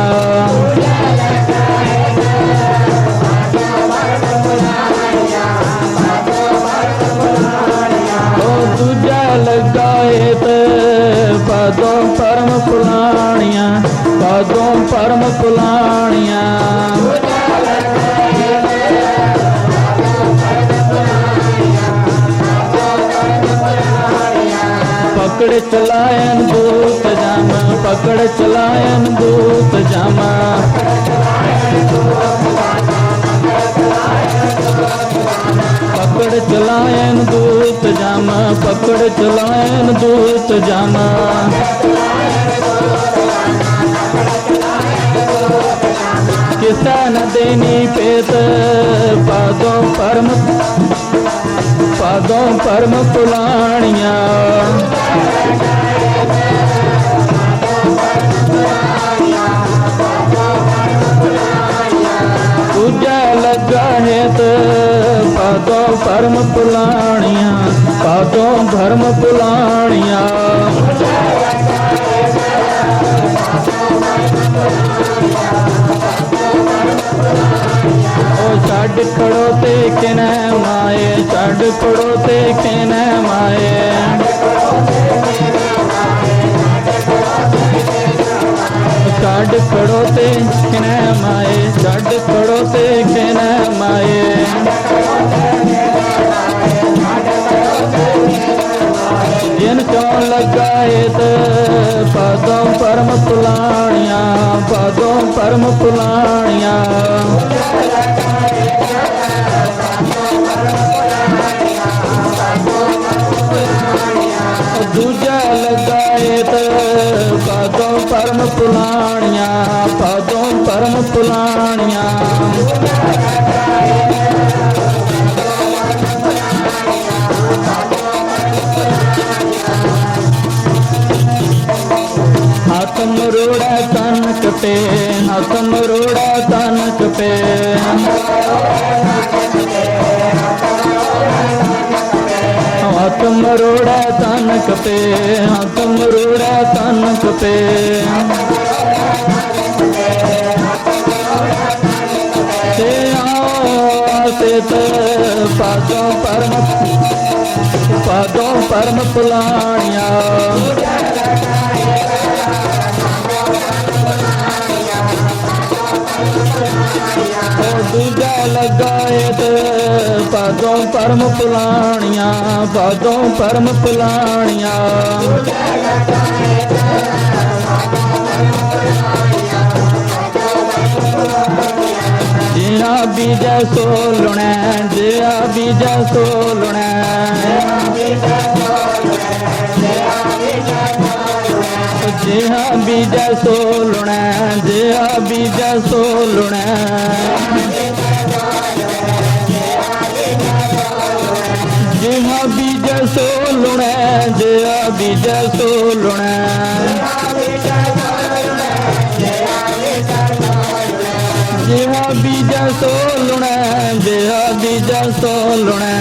ਦੂਜਾ ਲਗਾਏ ਤੇ ਪਾਦੋਂ ਪਰਮ ਪੁਲਾਣੀਆਂ, ਪਾਦੋਂ ਪਰਮ ਪੁਲਾਣੀਆਂ। ਪਕੜ ਚਲਾਇਨ ਦੂਤ ਜਮ, ਪਕੜ ਚਲਾਇਨ ਦੂਤ ਜਮ। ਪਕੜ ਚਲਾਇਨ ਦੂਤ ਜਮ, ਪਕੜ ਚਲਾਇਨ ਦੂਤ ਜਮ। ਕਿਸੈ ਨ ਦੇਨੀ ਪੇਤ ਪਾਦੋਂ ਪਰਮ, ਪਾਦੋਂ ਪਰਮ ਪੁਲਾਣੀਆਂ। ਦੂਜਾ ਲੱਗਾ ਹੇਤ ਪਾਦੋਂ ਪਰਮ ਪੁਲਾਣੀਆਂ, ਪਾਦੋਂ ਭਰਮ ਪੁਲਾਣੀਆਂ। ਉਹ ਛੱਡ ਖੜੋ ਤੇ ਕਿਨੈ ਮਾਏ, ਛੱਡ ਖੜੋ ਤੇ ਕਿਨੈ ਮਾਏ। ਛੱਡ ਖੜੋ ਤੇ ਕਿਨੈ ਮਾਏ, ਛੱਡ ਖੜੋ ਤੇ ਕਿਨੈ ਮਾਏ। ਜਿਨ ਚੋਂ ਲਗਾਏ ਤੇ ਪਾਦੋਂ ਪਰਮ ਪੁਲਾਣੀਆਂ, ਪਾਦੋਂ ਪਰਮ ਪੁਲਾਣੀਆਂ। ਦੂਜਾ ਲਗਾਏ ਤੇ ਪਾਦੋਂ ਪਰਮ ਪੁਲਾਣੀਆਂ, ਪਾਦੋਂ ਪਰਮ ਪੁਲਾਣੀਆਂ। ਹੱਥ ਮਰੋੜਾ ਤਨ ਕਪੇ, ਹੱਥ ਮਰੋੜਾ ਤਨ ਕਪੇ। ਹੱਥ ਮਰੋੜਾ ਤਨ ਕਪੇ, ਹੱਥ ਮਰੋੜਾ ਤਨ ਕਪੇ। ਤੇ ਆਸੇ ਤੇ ਪਾਦੋਂ ਪਰਮ, ਪਾਦੋਂ ਪਰਮ ਪੁਲਾਣੀਆਂ। ਦੂਜਾ ਲਗਾਏ ਤੇ ਪਾਦੋਂ ਪਰਮ ਪੁਲਾਣੀਆਂ, ਪਾਦੋਂ ਪਰਮ ਪੁਲਾਣੀਆਂ। ਜਿਆ ਬੀਜੈ ਸੋ ਲੁਣੈ, ਜਿਆ ਬੀਜੈ ਸੋ ਲੁਣੈ। ਜਿਹਾ ਬੀਜੈ ਸੋ ਲੁਣੈ, ਜਿਹਾ ਬੀਜੈ ਸੋ ਲੁਣੈ। ਜਿਹਾ ਬੀਜੈ ਸੋ ਲੁਣੈ, ਜਿਹਾ ਬੀਜੈ ਸੋ ਲੁਣੈ। ਜਿਹਾ ਬੀਜੈ ਸੋ ਲੁਣੈ, ਜਿਹਾ ਬੀਜੈ ਸੋ ਲੁਣੈ।